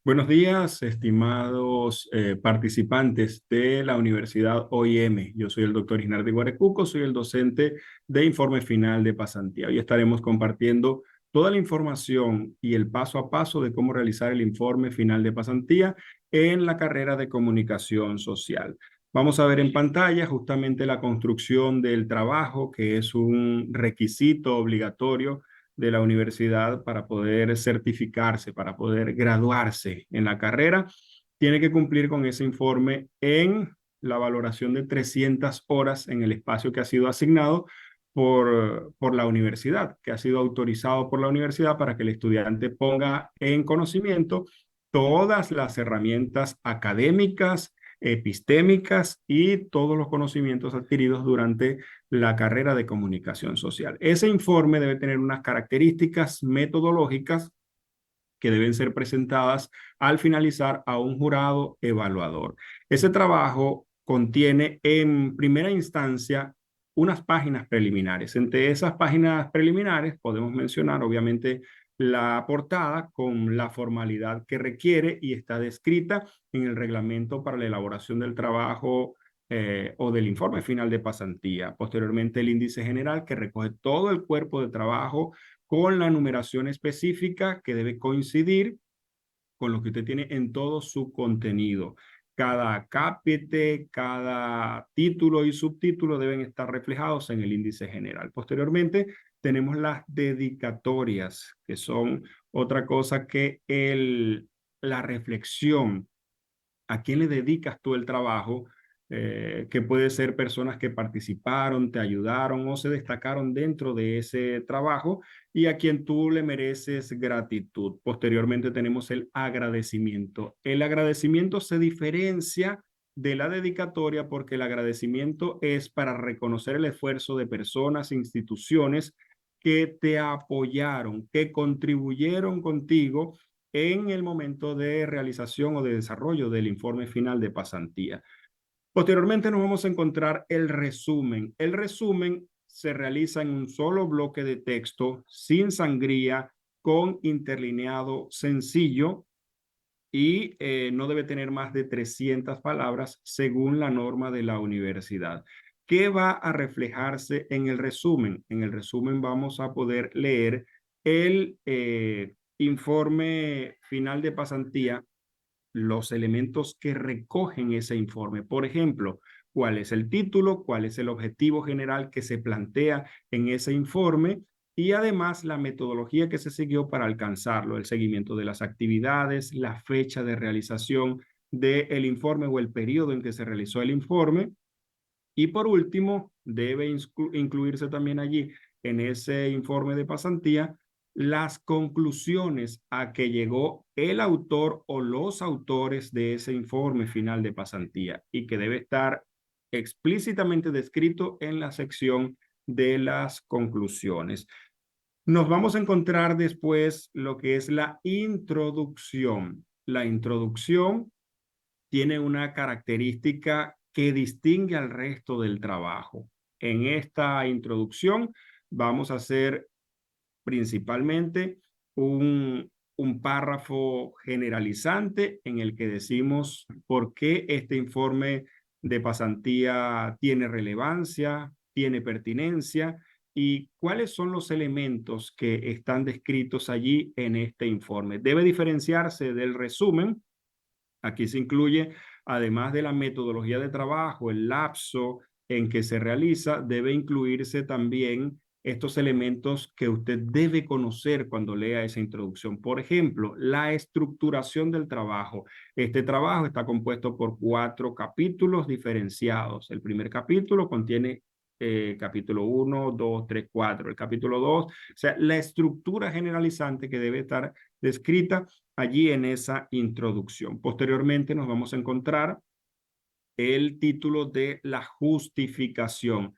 Buenos días, estimados participantes de la Universidad OIM. Yo soy el doctor Isnardi Guarecuco, soy el docente de Informe Final de Pasantía. Hoy estaremos compartiendo toda la información y el paso a paso de cómo realizar el informe final de pasantía en la carrera de Comunicación Social. Vamos a ver en pantalla justamente la construcción del trabajo, que es un requisito obligatorio de la universidad para poder certificarse, para poder graduarse en la carrera, tiene que cumplir con ese informe en la valoración de 300 horas en el espacio que ha sido asignado por la universidad, que ha sido autorizado por la universidad para que el estudiante ponga en conocimiento todas las herramientas académicas, epistémicas y todos los conocimientos adquiridos durante la carrera de comunicación social. Ese informe debe tener unas características metodológicas que deben ser presentadas al finalizar a un jurado evaluador. Ese trabajo contiene en primera instancia unas páginas preliminares. Entre esas páginas preliminares podemos mencionar obviamente la portada con la formalidad que requiere y está descrita en el reglamento para la elaboración del trabajo o del informe final de pasantía. Posteriormente, el índice general que recoge todo el cuerpo de trabajo con la numeración específica que debe coincidir con lo que usted tiene en todo su contenido. Cada cápite, cada título y subtítulo deben estar reflejados en el índice general. Posteriormente, tenemos las dedicatorias, que son otra cosa que la reflexión. ¿A quién le dedicas tú el trabajo? Que puede ser personas que participaron, te ayudaron o se destacaron dentro de ese trabajo y a quien tú le mereces gratitud. Posteriormente tenemos el agradecimiento. El agradecimiento se diferencia de la dedicatoria porque el agradecimiento es para reconocer el esfuerzo de personas, instituciones que te apoyaron, que contribuyeron contigo en el momento de realización o de desarrollo del informe final de pasantía. Posteriormente nos vamos a encontrar el resumen. El resumen se realiza en un solo bloque de texto, sin sangría, con interlineado sencillo y no debe tener más de 300 palabras según la norma de la universidad. ¿Qué va a reflejarse en el resumen? En el resumen vamos a poder leer el informe final de pasantía, los elementos que recogen ese informe. Por ejemplo, cuál es el título, cuál es el objetivo general que se plantea en ese informe y además la metodología que se siguió para alcanzarlo, el seguimiento de las actividades, la fecha de realización del informe o el periodo en que se realizó el informe. Y por último, debe incluirse también allí en ese informe de pasantía las conclusiones a que llegó el autor o los autores de ese informe final de pasantía y que debe estar explícitamente descrito en la sección de las conclusiones. Nos vamos a encontrar después lo que es la introducción. La introducción tiene una característica que distingue al resto del trabajo. En esta introducción vamos a hacer principalmente un párrafo generalizante en el que decimos por qué este informe de pasantía tiene relevancia, tiene pertinencia y cuáles son los elementos que están descritos allí en este informe. Debe diferenciarse del resumen. Aquí se incluye, además de la metodología de trabajo, el lapso en que se realiza, debe incluirse también estos elementos que usted debe conocer cuando lea esa introducción. Por ejemplo, la estructuración del trabajo. Este trabajo está compuesto por 4 capítulos diferenciados. El primer capítulo contiene capítulo 1, 2, 3, 4. El capítulo 2, o sea, la estructura generalizante que debe estar descrita allí en esa introducción. Posteriormente nos vamos a encontrar el título de la justificación.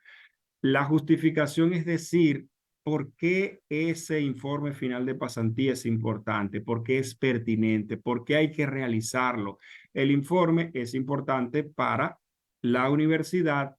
La justificación es decir, ¿por qué ese informe final de pasantía es importante? ¿Por qué es pertinente? ¿Por qué hay que realizarlo? El informe es importante para la universidad,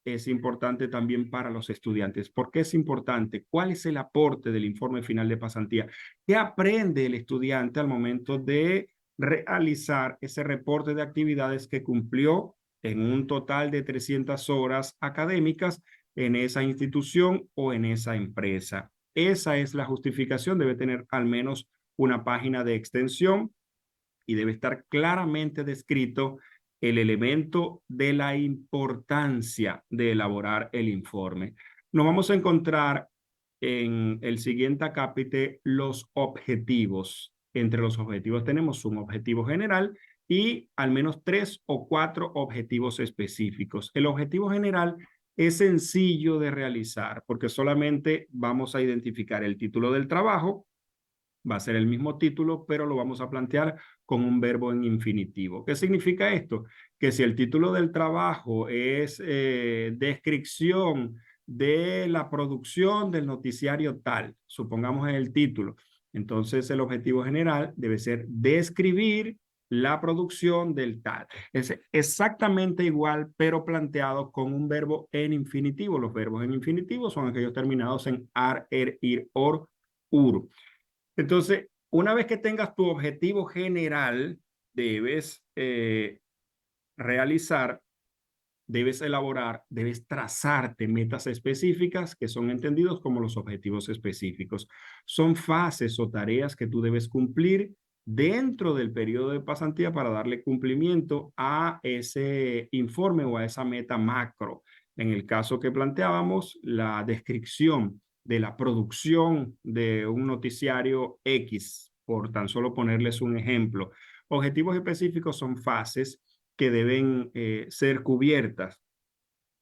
es importante también para los estudiantes. ¿Por qué es importante? ¿Cuál es el aporte del informe final de pasantía? ¿Qué aprende el estudiante al momento de realizar ese reporte de actividades que cumplió en un total de 300 horas académicas en esa institución o en esa empresa. Esa es la justificación, debe tener al menos una página de extensión y debe estar claramente descrito el elemento de la importancia de elaborar el informe. Nos vamos a encontrar en el siguiente acápite los objetivos. Entre los objetivos tenemos un objetivo general y al menos 3 o 4 objetivos específicos. El objetivo general es sencillo de realizar porque solamente vamos a identificar el título del trabajo. Va a ser el mismo título, pero lo vamos a plantear con un verbo en infinitivo. ¿Qué significa esto? Que si el título del trabajo es descripción de la producción del noticiario tal, supongamos en el título, entonces el objetivo general debe ser describir la producción del tal. Es exactamente igual, pero planteado con un verbo en infinitivo. Los verbos en infinitivo son aquellos terminados en ar, er, ir, or, ur. Entonces, una vez que tengas tu objetivo general, debes realizar, debes elaborar, debes trazarte metas específicas que son entendidos como los objetivos específicos. Son fases o tareas que tú debes cumplir dentro del periodo de pasantía para darle cumplimiento a ese informe o a esa meta macro. En el caso que planteábamos, la descripción de la producción de un noticiario X, por tan solo ponerles un ejemplo. Objetivos específicos son fases que deben ser cubiertas.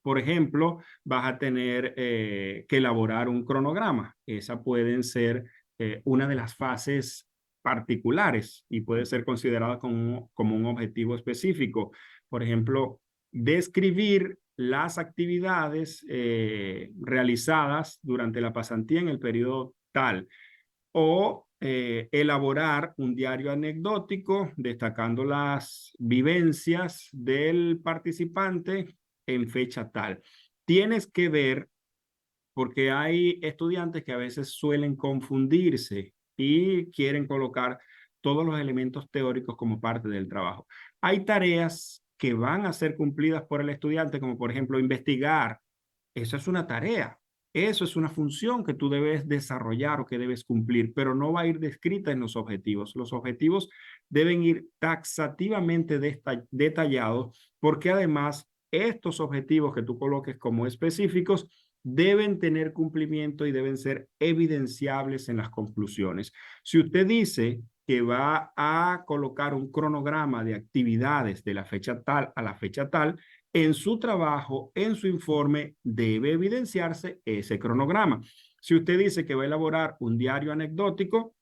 Por ejemplo, vas a tener que elaborar un cronograma. Esa pueden ser una de las fases particulares y puede ser considerada como un objetivo específico. Por ejemplo, describir las actividades realizadas durante la pasantía en el periodo tal o elaborar un diario anecdótico destacando las vivencias del participante en fecha tal. Tienes que ver, porque hay estudiantes que a veces suelen confundirse y quieren colocar todos los elementos teóricos como parte del trabajo. Hay tareas que van a ser cumplidas por el estudiante, como por ejemplo investigar. Eso es una tarea. Eso es una función que tú debes desarrollar o que debes cumplir, pero no va a ir descrita en los objetivos. Los objetivos deben ir taxativamente detallados porque además estos objetivos que tú coloques como específicos deben tener cumplimiento y deben ser evidenciables en las conclusiones. Si usted dice que va a colocar un cronograma de actividades de la fecha tal a la fecha tal, en su trabajo, en su informe, debe evidenciarse ese cronograma. Si usted dice que va a elaborar un diario anecdótico,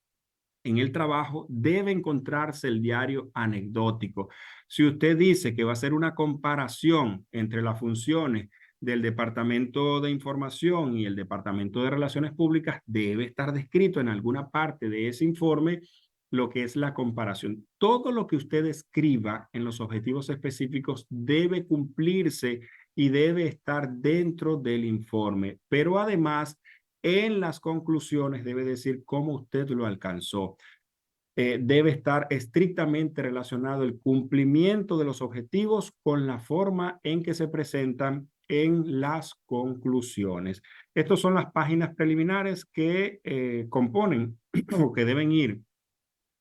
en el trabajo debe encontrarse el diario anecdótico. Si usted dice que va a hacer una comparación entre las funciones del Departamento de Información y el Departamento de Relaciones Públicas, debe estar descrito en alguna parte de ese informe lo que es la comparación. Todo lo que usted escriba en los objetivos específicos debe cumplirse y debe estar dentro del informe, pero además en las conclusiones debe decir cómo usted lo alcanzó. Debe estar estrictamente relacionado el cumplimiento de los objetivos con la forma en que se presentan en las conclusiones. Estas son las páginas preliminares que componen o que deben ir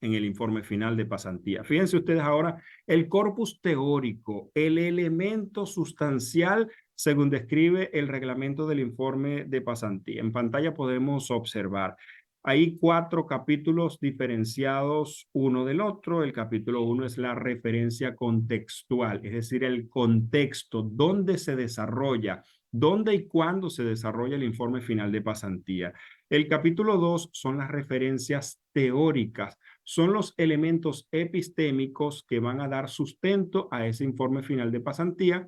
en el informe final de pasantía. Fíjense ustedes ahora el corpus teórico, el elemento sustancial según describe el reglamento del informe de pasantía. En pantalla podemos observar. Hay 4 capítulos diferenciados uno del otro. El capítulo 1 es la referencia contextual, es decir, el contexto, dónde se desarrolla, dónde y cuándo se desarrolla el informe final de pasantía. El capítulo 2 son las referencias teóricas, son los elementos epistémicos que van a dar sustento a ese informe final de pasantía,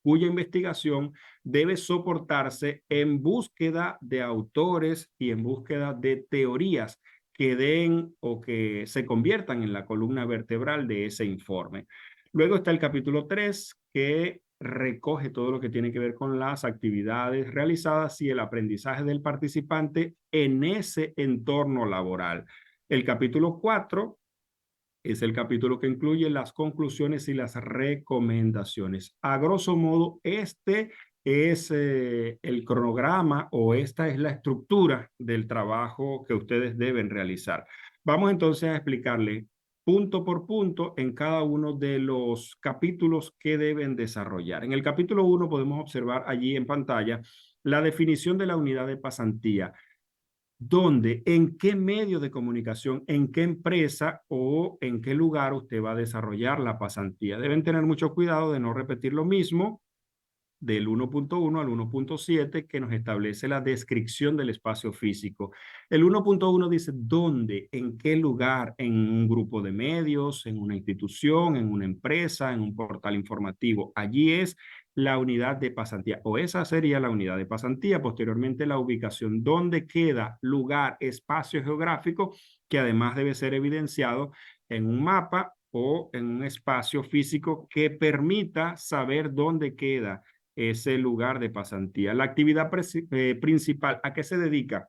cuya investigación debe soportarse en búsqueda de autores y en búsqueda de teorías que den o que se conviertan en la columna vertebral de ese informe. Luego está el capítulo 3, que recoge todo lo que tiene que ver con las actividades realizadas y el aprendizaje del participante en ese entorno laboral. El capítulo 4 Es el capítulo que incluye las conclusiones y las recomendaciones. A grosso modo, este es el cronograma o esta es la estructura del trabajo que ustedes deben realizar. Vamos entonces a explicarle punto por punto en cada uno de los capítulos que deben desarrollar. En el capítulo 1 podemos observar allí en pantalla la definición de la unidad de pasantía. ¿Dónde, en qué medio de comunicación, en qué empresa o en qué lugar usted va a desarrollar la pasantía? Deben tener mucho cuidado de no repetir lo mismo del 1.1 al 1.7 que nos establece la descripción del espacio físico. El 1.1 dice dónde, en qué lugar, en un grupo de medios, en una institución, en una empresa, en un portal informativo. Allí es la unidad de pasantía o esa sería la unidad de pasantía. Posteriormente la ubicación, dónde queda, lugar, espacio geográfico que además debe ser evidenciado en un mapa o en un espacio físico que permita saber dónde queda ese lugar de pasantía. La actividad principal, ¿a qué se dedica?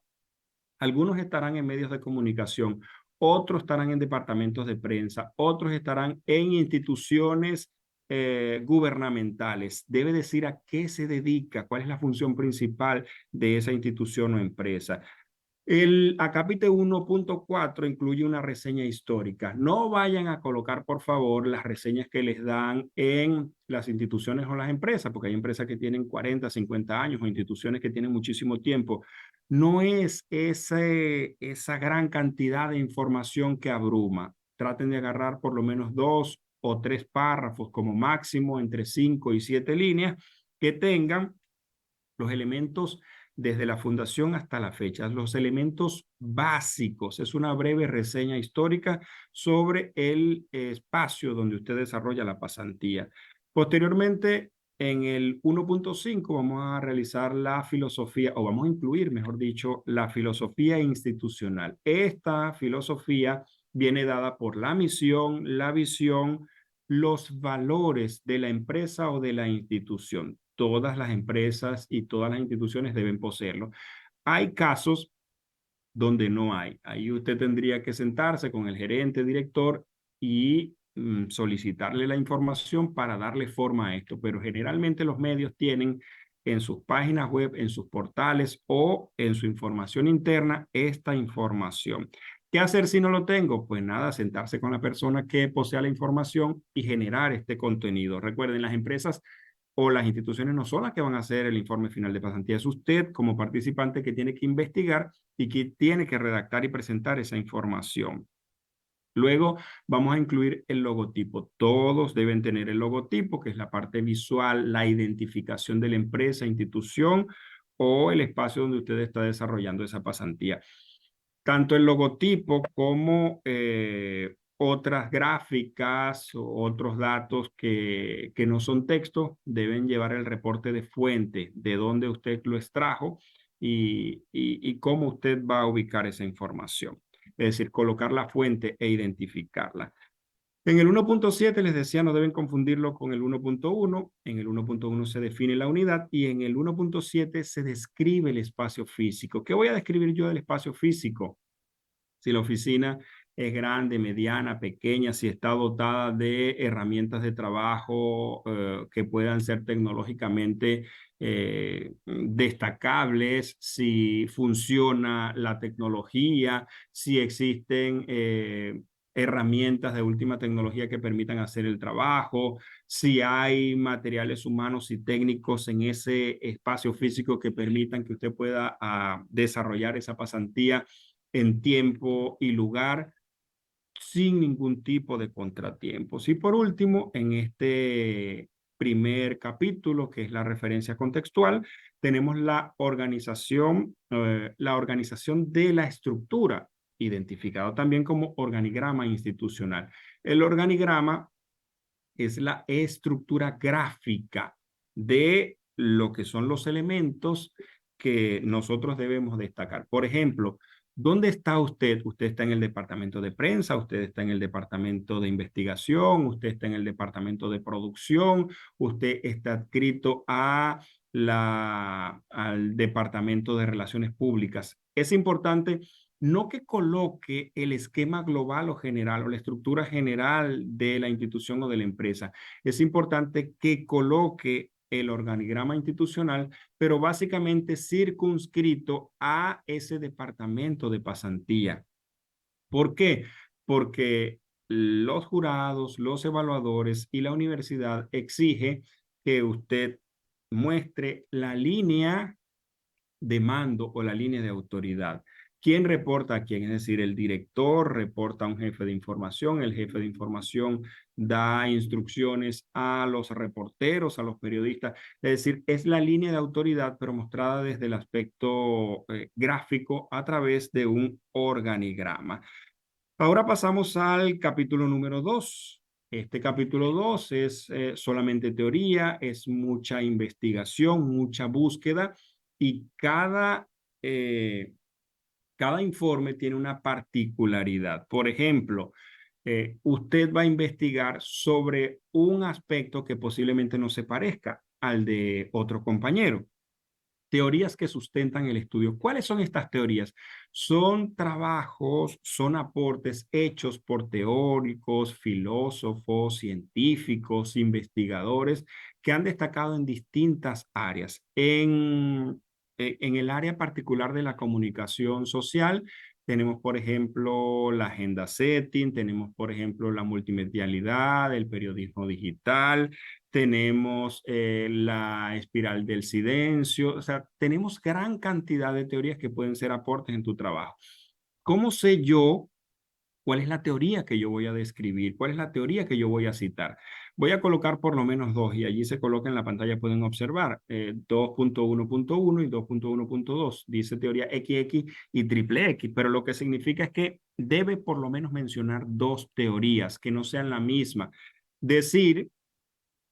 Algunos estarán en medios de comunicación, otros estarán en departamentos de prensa, otros estarán en instituciones gubernamentales. Debe decir a qué se dedica, cuál es la función principal de esa institución o empresa. El acápite 1.4 incluye una reseña histórica. No vayan a colocar, por favor, las reseñas que les dan en las instituciones o las empresas, porque hay empresas que tienen 40, 50 años o instituciones que tienen muchísimo tiempo. No es esa gran cantidad de información que abruma. Traten de agarrar por lo menos 2 o 3 párrafos como máximo, entre 5 y 7 líneas, que tengan los elementos desde la fundación hasta la fecha, los elementos básicos. Es una breve reseña histórica sobre el espacio donde usted desarrolla la pasantía. Posteriormente, en el 1.5 vamos a realizar la filosofía, o vamos a incluir, mejor dicho, la filosofía institucional. Esta filosofía viene dada por la misión, la visión, los valores de la empresa o de la institución. Todas las empresas y todas las instituciones deben poseerlo. Hay casos donde no hay. Ahí usted tendría que sentarse con el gerente, director y solicitarle la información para darle forma a esto. Pero generalmente los medios tienen en sus páginas web, en sus portales o en su información interna esta información. ¿Qué hacer si no lo tengo? Pues nada, sentarse con la persona que posea la información y generar este contenido. Recuerden, las empresas o las instituciones no son las que van a hacer el informe final de pasantía. Es usted como participante que tiene que investigar y que tiene que redactar y presentar esa información. Luego vamos a incluir el logotipo. Todos deben tener el logotipo, que es la parte visual, la identificación de la empresa, institución o el espacio donde usted está desarrollando esa pasantía. Tanto el logotipo como otras gráficas o otros datos que no son texto deben llevar el reporte de fuente, de dónde usted lo extrajo y cómo usted va a ubicar esa información. Es decir, colocar la fuente e identificarla. En el 1.7 les decía, no deben confundirlo con el 1.1. En el 1.1 se define la unidad y en el 1.7 se describe el espacio físico. ¿Qué voy a describir yo del espacio físico? Si la oficina es grande, mediana, pequeña, si está dotada de herramientas de trabajo que puedan ser tecnológicamente destacables, si funciona la tecnología, si existen herramientas de última tecnología que permitan hacer el trabajo, si hay materiales humanos y técnicos en ese espacio físico que permitan que usted pueda desarrollar esa pasantía en tiempo y lugar sin ningún tipo de contratiempos. Y por último, en este primer capítulo, que es la referencia contextual, tenemos la organización de la estructura, identificado también como organigrama institucional. El organigrama es la estructura gráfica de lo que son los elementos que nosotros debemos destacar. Por ejemplo, ¿dónde está usted? Usted está en el departamento de prensa, usted está en el departamento de investigación, usted está en el departamento de producción, usted está adscrito al departamento de relaciones públicas. Es importante No que coloque el esquema global o general o la estructura general de la institución o de la empresa. Es importante que coloque el organigrama institucional, pero básicamente circunscrito a ese departamento de pasantía. ¿Por qué? Porque los jurados, los evaluadores y la universidad exige que usted muestre la línea de mando o la línea de autoridad. ¿Quién reporta a quién? Es decir, el director reporta a un jefe de información, el jefe de información da instrucciones a los reporteros, a los periodistas. Es decir, es la línea de autoridad, pero mostrada desde el aspecto gráfico a través de un organigrama. Ahora pasamos al capítulo número 2. Este capítulo 2 es solamente teoría, es mucha investigación, mucha búsqueda y eh, cada informe tiene una particularidad. Por ejemplo, usted va a investigar sobre un aspecto que posiblemente no se parezca al de otro compañero. Teorías que sustentan el estudio. ¿Cuáles son estas teorías? Son trabajos, son aportes hechos por teóricos, filósofos, científicos, investigadores que han destacado en distintas áreas. En el área particular de la comunicación social, tenemos, por ejemplo, la agenda setting, tenemos, por ejemplo, la multimedialidad, el periodismo digital, tenemos la espiral del silencio, o sea, tenemos gran cantidad de teorías que pueden ser aportes en tu trabajo. ¿Cómo sé yo cuál es la teoría que yo voy a describir? ¿Cuál es la teoría que yo voy a citar? Voy a colocar por lo menos dos y allí se coloca en la pantalla, pueden observar 2.1.1 y 2.1.2. Dice teoría XX y triple X, pero lo que significa es que debe por lo menos mencionar dos teorías que no sean la misma. Decir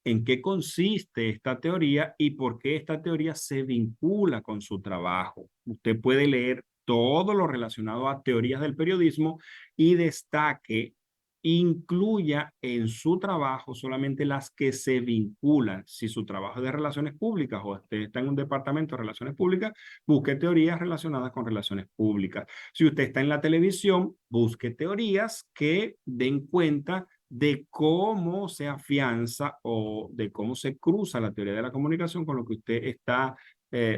en qué consiste esta teoría y por qué esta teoría se vincula con su trabajo. Usted puede leer todo lo relacionado a teorías del periodismo y destaque, incluya en su trabajo solamente las que se vinculan. Si su trabajo es de relaciones públicas o usted está en un departamento de relaciones públicas, busque teorías relacionadas con relaciones públicas. Si usted está en la televisión, busque teorías que den cuenta de cómo se afianza o de cómo se cruza la teoría de la comunicación con lo que usted está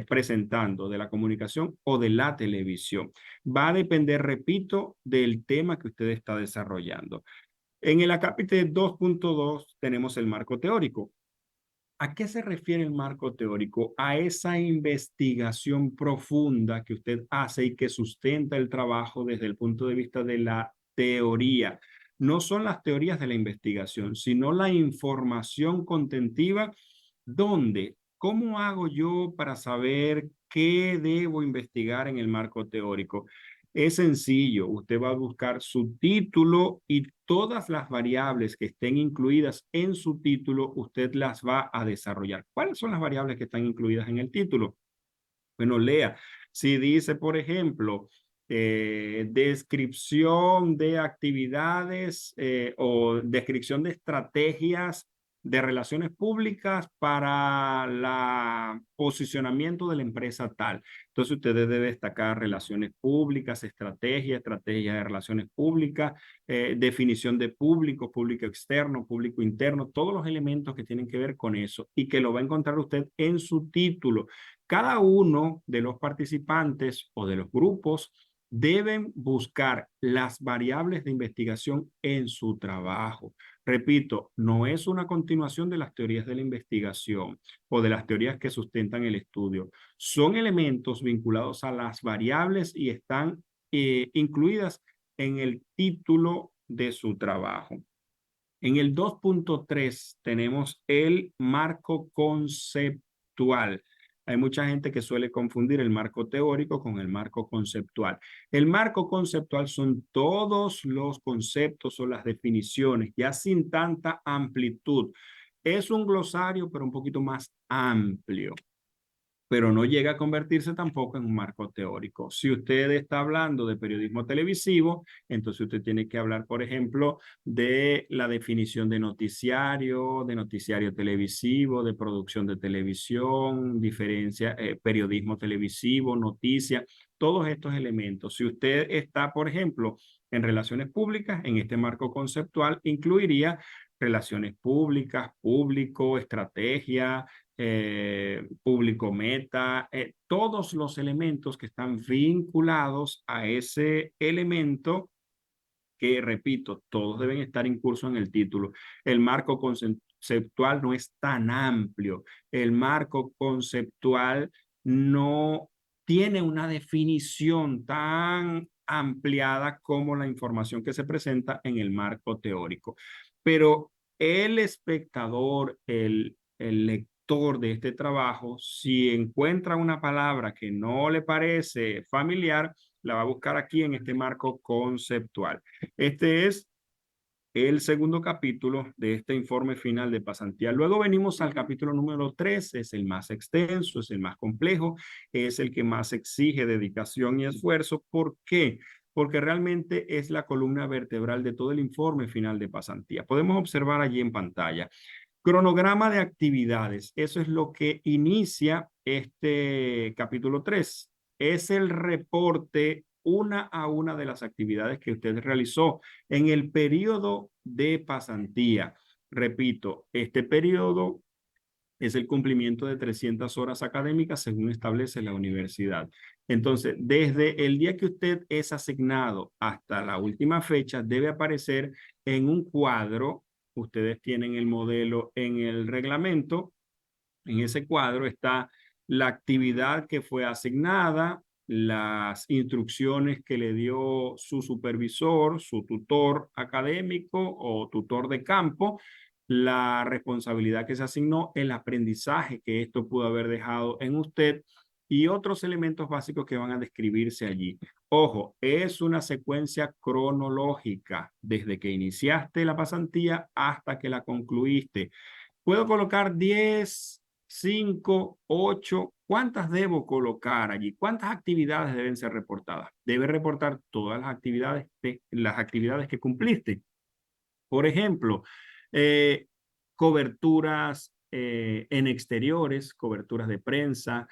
presentando de la comunicación o de la televisión. Va a depender, repito, del tema que usted está desarrollando. En el acápite 2.2 tenemos el marco teórico. ¿A qué se refiere el marco teórico? A esa investigación profunda que usted hace y que sustenta el trabajo desde el punto de vista de la teoría. No son las teorías de la investigación, sino la información contentiva. ¿Dónde? ¿Cómo hago yo para saber qué debo investigar en el marco teórico? Es sencillo, usted va a buscar su título y todas las variables que estén incluidas en su título, usted las va a desarrollar. ¿Cuáles son las variables que están incluidas en el título? Bueno, lea. Si dice, por ejemplo, descripción de actividades o descripción de estrategias de relaciones públicas para el posicionamiento de la empresa tal. Entonces, usted debe destacar relaciones públicas, estrategia de relaciones públicas, definición de público, público externo, público interno, todos los elementos que tienen que ver con eso y que lo va a encontrar usted en su título. Cada uno de los participantes o de los grupos deben buscar las variables de investigación en su trabajo. Repito, no es una continuación de las teorías de la investigación o de las teorías que sustentan el estudio. Son elementos vinculados a las variables y están incluidas en el título de su trabajo. En el 2.3 tenemos el marco conceptual. Hay mucha gente que suele confundir el marco teórico con el marco conceptual. El marco conceptual son todos los conceptos o las definiciones, ya sin tanta amplitud. Es un glosario, pero un poquito más amplio, pero no llega a convertirse tampoco en un marco teórico. Si usted está hablando de periodismo televisivo, entonces usted tiene que hablar, por ejemplo, de la definición de noticiario televisivo, de producción de televisión, diferencia, periodismo televisivo, noticia. todos estos elementos. Si usted está, por ejemplo, en relaciones públicas, en este marco conceptual incluiría relaciones públicas, público, estrategia, público meta, todos los elementos que están vinculados a ese elemento que, repito, todos deben estar incursos en el título. El marco conceptual no es tan amplio. El marco conceptual no tiene una definición tan ampliada como la información que se presenta en el marco teórico. Pero el espectador, el lector de este trabajo, si encuentra una palabra que no le parece familiar, la va a buscar aquí en este marco conceptual. Este es el segundo capítulo de este informe final de pasantía. Luego venimos al capítulo número 3, es el más extenso, es el más complejo, es el que más exige dedicación y esfuerzo. ¿Por qué? Porque realmente es la columna vertebral de todo el informe final de pasantía. Podemos observar allí en pantalla. Cronograma de actividades, eso es lo que inicia este capítulo 3. Es el reporte una a una de las actividades que usted realizó en el periodo de pasantía. Repito, este periodo es el cumplimiento de 300 horas académicas según establece la universidad. Entonces, desde el día que usted es asignado hasta la última fecha, debe aparecer en un cuadro. Ustedes tienen el modelo en el reglamento. En ese cuadro está la actividad que fue asignada, las instrucciones que le dio su supervisor, su tutor académico o tutor de campo, la responsabilidad que se asignó, el aprendizaje que esto pudo haber dejado en usted y otros elementos básicos que van a describirse allí. Ojo, es una secuencia cronológica desde que iniciaste la pasantía hasta que la concluiste. Puedo colocar 10, 5, 8. ¿Cuántas debo colocar allí? ¿Cuántas actividades deben ser reportadas? Debe reportar todas las actividades que cumpliste. Por ejemplo, eh, coberturas en exteriores, coberturas de prensa,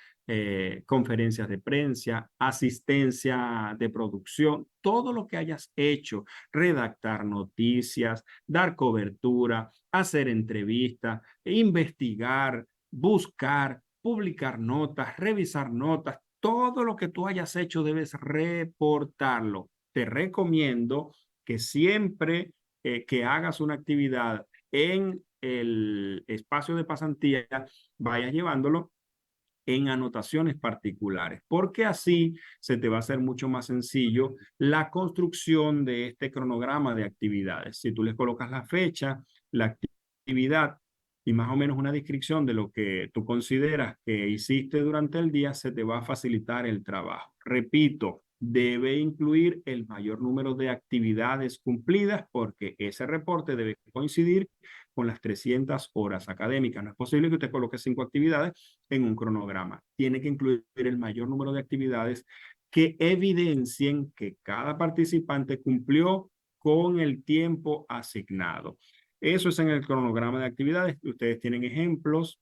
conferencias de prensa, asistencia de producción, todo lo que hayas hecho, redactar noticias, dar cobertura, hacer entrevistas, investigar, buscar, publicar notas, revisar notas, todo lo que tú hayas hecho debes reportarlo. Te recomiendo que siempre que hagas una actividad en el espacio de pasantía, vayas llevándolo en anotaciones particulares, porque así se te va a hacer mucho más sencillo la construcción de este cronograma de actividades. Si tú les colocas la fecha, la actividad y más o menos una descripción de lo que tú consideras que hiciste durante el día, se te va a facilitar el trabajo. Repito, debe incluir el mayor número de actividades cumplidas porque ese reporte debe coincidir con las 300 horas académicas. No es posible que usted coloque 5 actividades en un cronograma. Tiene que incluir el mayor número de actividades que evidencien que cada participante cumplió con el tiempo asignado. Eso es en el cronograma de actividades. Ustedes tienen ejemplos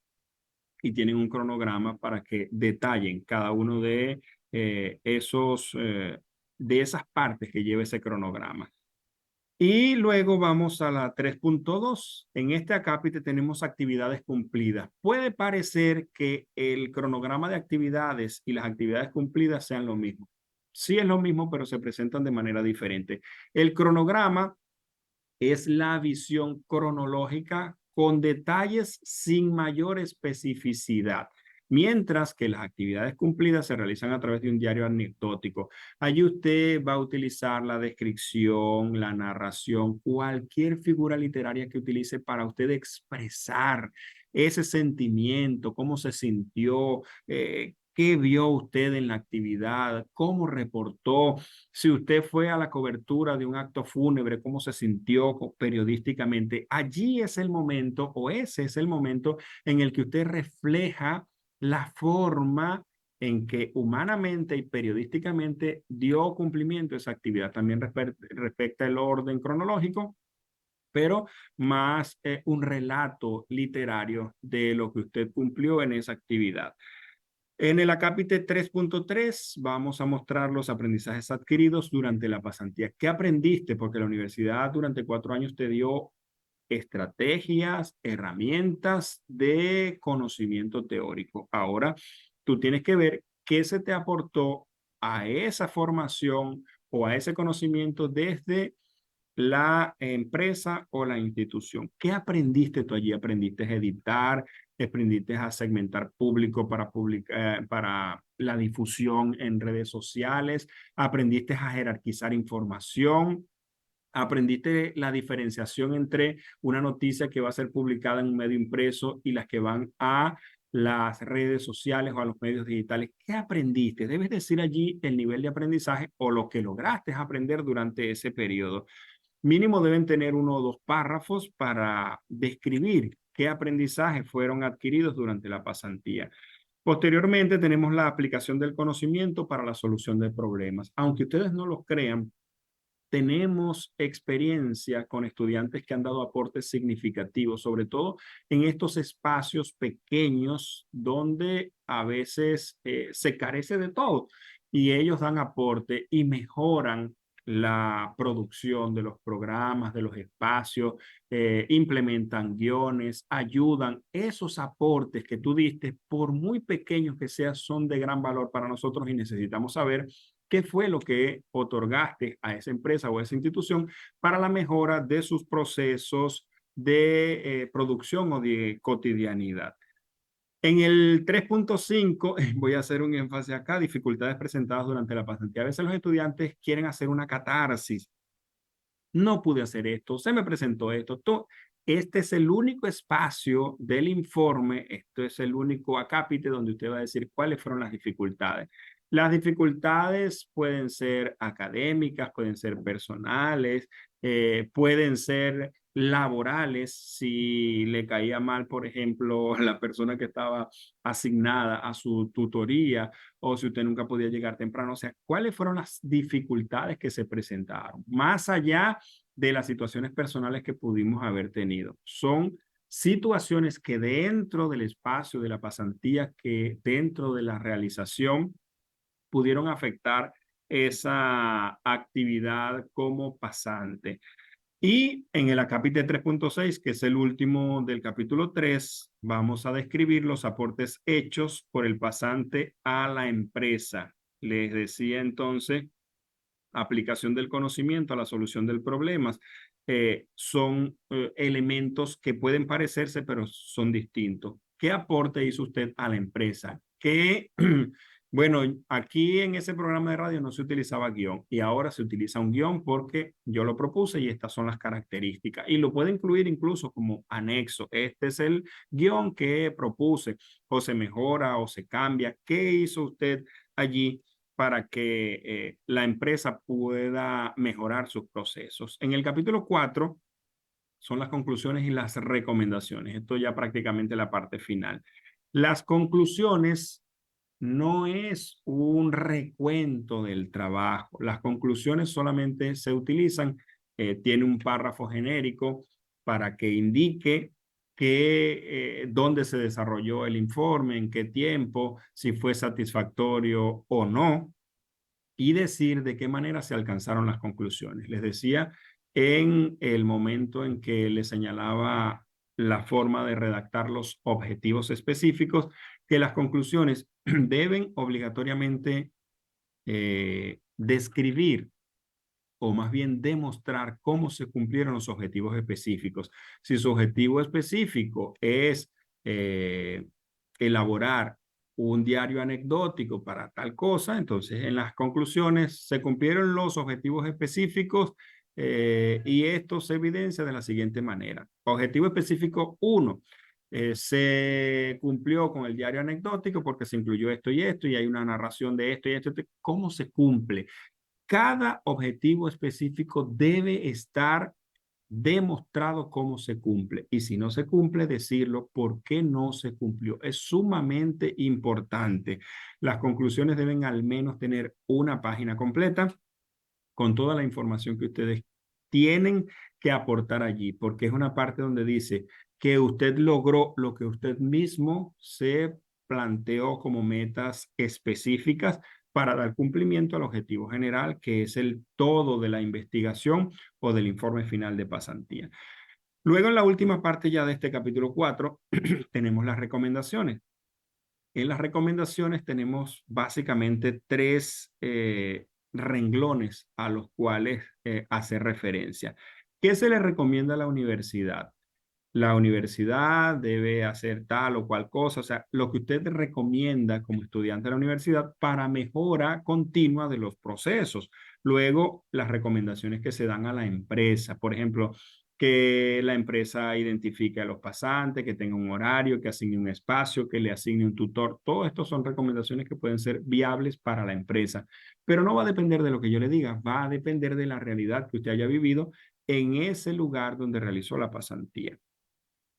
y tienen un cronograma para que detallen cada uno de de esas partes que lleva ese cronograma. Y luego vamos a la 3.2. En este acápite tenemos actividades cumplidas. Puede parecer que el cronograma de actividades y las actividades cumplidas sean lo mismo. Sí es lo mismo, pero se presentan de manera diferente. El cronograma es la visión cronológica con detalles sin mayor especificidad, mientras que las actividades cumplidas se realizan a través de un diario anecdótico. Allí usted va a utilizar la descripción, la narración, cualquier figura literaria que utilice para usted expresar ese sentimiento, cómo se sintió, qué vio usted en la actividad, cómo reportó, si usted fue a la cobertura de un acto fúnebre, cómo se sintió periodísticamente. Allí es el momento, o ese es el momento en el que usted refleja la forma en que humanamente y periodísticamente dio cumplimiento a esa actividad. También respecta el orden cronológico, pero más un relato literario de lo que usted cumplió en esa actividad. En el acápite 3.3 vamos a mostrar los aprendizajes adquiridos durante la pasantía. ¿Qué aprendiste? Porque la universidad durante 4 años te dio estrategias, herramientas de conocimiento teórico. Ahora tú tienes que ver qué se te aportó a esa formación o a ese conocimiento desde la empresa o la institución. ¿Qué aprendiste tú allí? ¿Aprendiste a editar? ¿Aprendiste a segmentar público para la difusión en redes sociales? ¿Aprendiste a jerarquizar información? ¿Aprendiste la diferenciación entre una noticia que va a ser publicada en un medio impreso y las que van a las redes sociales o a los medios digitales? ¿Qué aprendiste? Debes decir allí el nivel de aprendizaje o lo que lograste aprender durante ese periodo. Mínimo deben tener 1 o 2 párrafos para describir qué aprendizajes fueron adquiridos durante la pasantía. Posteriormente tenemos la aplicación del conocimiento para la solución de problemas. Aunque ustedes no lo crean, tenemos experiencia con estudiantes que han dado aportes significativos, sobre todo en estos espacios pequeños donde a veces se carece de todo y ellos dan aporte y mejoran la producción de los programas, de los espacios, implementan guiones, ayudan. Esos aportes que tú diste, por muy pequeños que sean, son de gran valor para nosotros y necesitamos saber qué fue lo que otorgaste a esa empresa o a esa institución para la mejora de sus procesos de producción o de cotidianidad. En el 3.5 voy a hacer un énfasis acá, dificultades presentadas durante la pasantía. A veces los estudiantes quieren hacer una catarsis. No pude hacer esto, se me presentó esto. Este es el único espacio del informe, esto es el único acápite donde usted va a decir cuáles fueron las dificultades. Las dificultades pueden ser académicas, pueden ser personales, pueden ser laborales, si le caía mal, por ejemplo, la persona que estaba asignada a su tutoría o si usted nunca podía llegar temprano. O sea, ¿cuáles fueron las dificultades que se presentaron? Más allá de las situaciones personales que pudimos haber tenido. Son situaciones que dentro del espacio de la pasantía, que dentro de la realización, pudieron afectar esa actividad como pasante. Y en el acápite 3.6, que es el último del capítulo 3, vamos a describir los aportes hechos por el pasante a la empresa. Les decía entonces, aplicación del conocimiento a la solución del problema, son elementos que pueden parecerse, pero son distintos. ¿Qué aporte hizo usted a la empresa? ¿Qué, bueno, aquí en ese programa de radio no se utilizaba guión y ahora se utiliza un guión porque yo lo propuse y estas son las características. Y lo puede incluir incluso como anexo. Este es el guión que propuse, o se mejora o se cambia. ¿Qué hizo usted allí para que la empresa pueda mejorar sus procesos? En el capítulo 4 son las conclusiones y las recomendaciones. Esto ya prácticamente la parte final. Las conclusiones no es un recuento del trabajo. Las conclusiones solamente se utilizan, tiene un párrafo genérico para que indique dónde se desarrolló el informe, en qué tiempo, si fue satisfactorio o no, y decir de qué manera se alcanzaron las conclusiones. Les decía en el momento en que les señalaba la forma de redactar los objetivos específicos, que las conclusiones deben obligatoriamente describir o más bien demostrar cómo se cumplieron los objetivos específicos. Si su objetivo específico es eh, elaborar un diario anecdótico para tal cosa, entonces en las conclusiones se cumplieron los objetivos específicos y esto se evidencia de la siguiente manera. Objetivo específico 1. Se cumplió con el diario anecdótico porque se incluyó esto y hay una narración de esto y esto. ¿Cómo se cumple? Cada objetivo específico debe estar demostrado cómo se cumple. Y si no se cumple, decirlo por qué no se cumplió. Es sumamente importante. Las conclusiones deben al menos tener una página completa con toda la información que ustedes tienen que aportar allí, porque es una parte donde dice que usted logró lo que usted mismo se planteó como metas específicas para dar cumplimiento al objetivo general, que es el todo de la investigación o del informe final de pasantía. Luego, en la última parte ya de este capítulo 4, tenemos las recomendaciones. En las recomendaciones tenemos básicamente tres renglones a los cuales hacer referencia. ¿Qué se le recomienda a la universidad? La universidad debe hacer tal o cual cosa, o sea, lo que usted recomienda como estudiante de la universidad para mejora continua de los procesos. Luego, las recomendaciones que se dan a la empresa, por ejemplo, que la empresa identifique a los pasantes, que tenga un horario, que asigne un espacio, que le asigne un tutor. Todo esto son recomendaciones que pueden ser viables para la empresa, pero no va a depender de lo que yo le diga, va a depender de la realidad que usted haya vivido en ese lugar donde realizó la pasantía.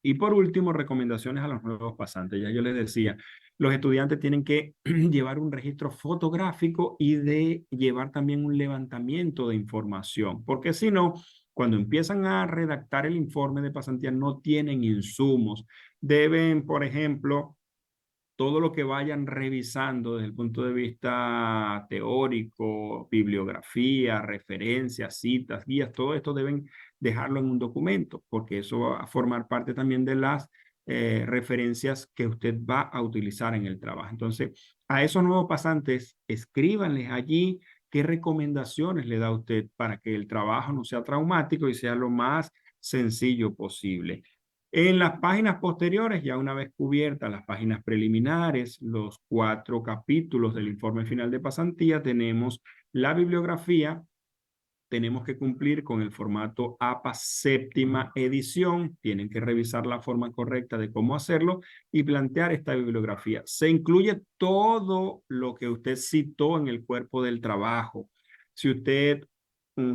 Y por último, recomendaciones a los nuevos pasantes. Ya yo les decía, los estudiantes tienen que llevar un registro fotográfico y de llevar también un levantamiento de información, porque si no, cuando empiezan a redactar el informe de pasantía no tienen insumos. Deben, por ejemplo, todo lo que vayan revisando desde el punto de vista teórico, bibliografía, referencias, citas, guías, todo esto deben dejarlo en un documento, porque eso va a formar parte también de las referencias que usted va a utilizar en el trabajo. Entonces, a esos nuevos pasantes, escríbanles allí qué recomendaciones le da usted para que el trabajo no sea traumático y sea lo más sencillo posible. En las páginas posteriores, ya una vez cubiertas las páginas preliminares, los 4 capítulos del informe final de pasantía, tenemos la bibliografía. Tenemos que cumplir con el formato APA séptima edición. Tienen que revisar la forma correcta de cómo hacerlo y plantear esta bibliografía. Se incluye todo lo que usted citó en el cuerpo del trabajo. Si usted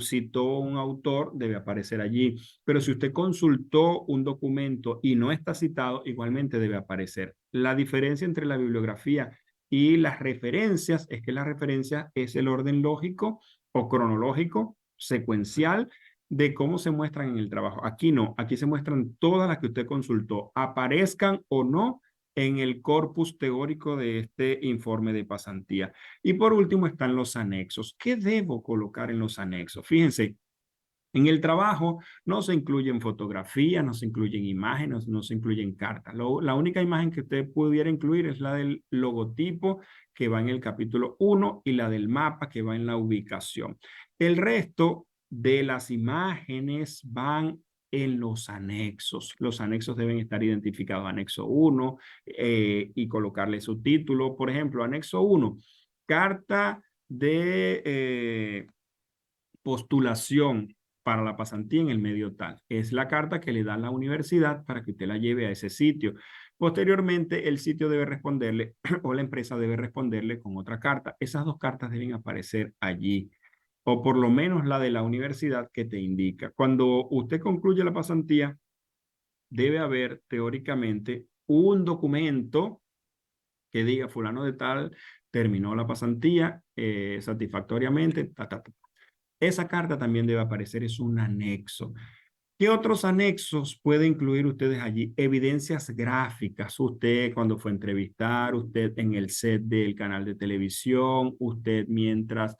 citó un autor, debe aparecer allí. Pero si usted consultó un documento y no está citado, igualmente debe aparecer. La diferencia entre la bibliografía y las referencias es que la referencia es el orden lógico o cronológico secuencial de cómo se muestran en el trabajo. Aquí no, aquí se muestran todas las que usted consultó, aparezcan o no en el corpus teórico de este informe de pasantía. Y por último están los anexos. ¿Qué debo colocar en los anexos? Fíjense, en el trabajo no se incluyen fotografías, no se incluyen imágenes, no se incluyen cartas. La única imagen que usted pudiera incluir es la del logotipo que va en el capítulo 1 y la del mapa que va en la ubicación. El resto de las imágenes van en los anexos. Los anexos deben estar identificados, anexo 1, y colocarle su título. Por ejemplo, anexo 1, carta de postulación para la pasantía en el medio tal. Es la carta que le da la universidad para que usted la lleve a ese sitio. Posteriormente, el sitio debe responderle o la empresa debe responderle con otra carta. Esas dos cartas deben aparecer allí, o por lo menos la de la universidad que te indica. Cuando usted concluye la pasantía, debe haber teóricamente un documento que diga fulano de tal terminó la pasantía satisfactoriamente. Esa carta también debe aparecer, es un anexo. ¿Qué otros anexos puede incluir ustedes allí? Evidencias gráficas. Usted cuando fue a entrevistar, usted en el set del canal de televisión, usted mientras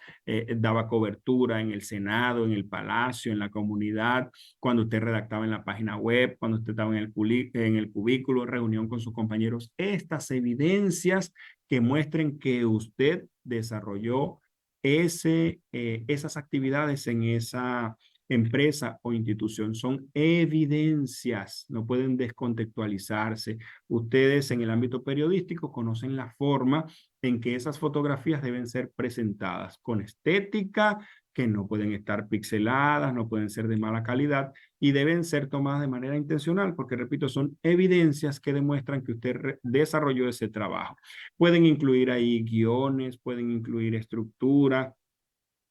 daba cobertura en el Senado, en el Palacio, en la comunidad, cuando usted redactaba en la página web, cuando usted estaba en el cubículo, reunión con sus compañeros. Estas evidencias que muestren que usted desarrolló esas actividades en esa empresa o institución. Son evidencias, no pueden descontextualizarse. Ustedes en el ámbito periodístico conocen la forma en que esas fotografías deben ser presentadas con estética, que no pueden estar pixeladas, no pueden ser de mala calidad y deben ser tomadas de manera intencional, porque repito, son evidencias que demuestran que usted desarrolló ese trabajo. Pueden incluir ahí guiones, pueden incluir estructura,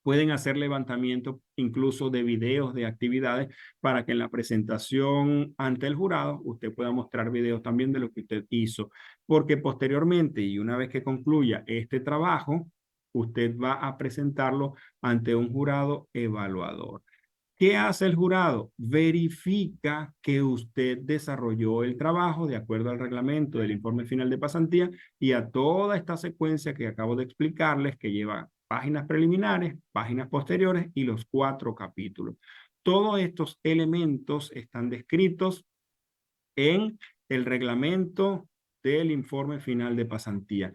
pueden hacer levantamiento incluso de videos de actividades para que en la presentación ante el jurado usted pueda mostrar videos también de lo que usted hizo, porque posteriormente y una vez que concluya este trabajo, usted va a presentarlo ante un jurado evaluador. ¿Qué hace el jurado? Verifica que usted desarrolló el trabajo de acuerdo al reglamento del informe final de pasantía y a toda esta secuencia que acabo de explicarles, que lleva páginas preliminares, páginas posteriores y los 4 capítulos. Todos estos elementos están descritos en el reglamento del informe final de pasantía.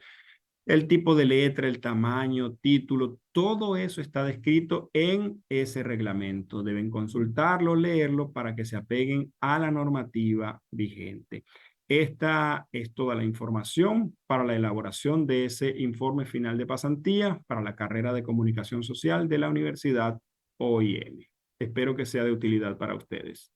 El tipo de letra, el tamaño, título, todo eso está descrito en ese reglamento. Deben consultarlo, leerlo para que se apeguen a la normativa vigente. Esta es toda la información para la elaboración de ese informe final de pasantía para la carrera de Comunicación Social de la Universidad OIM. Espero que sea de utilidad para ustedes.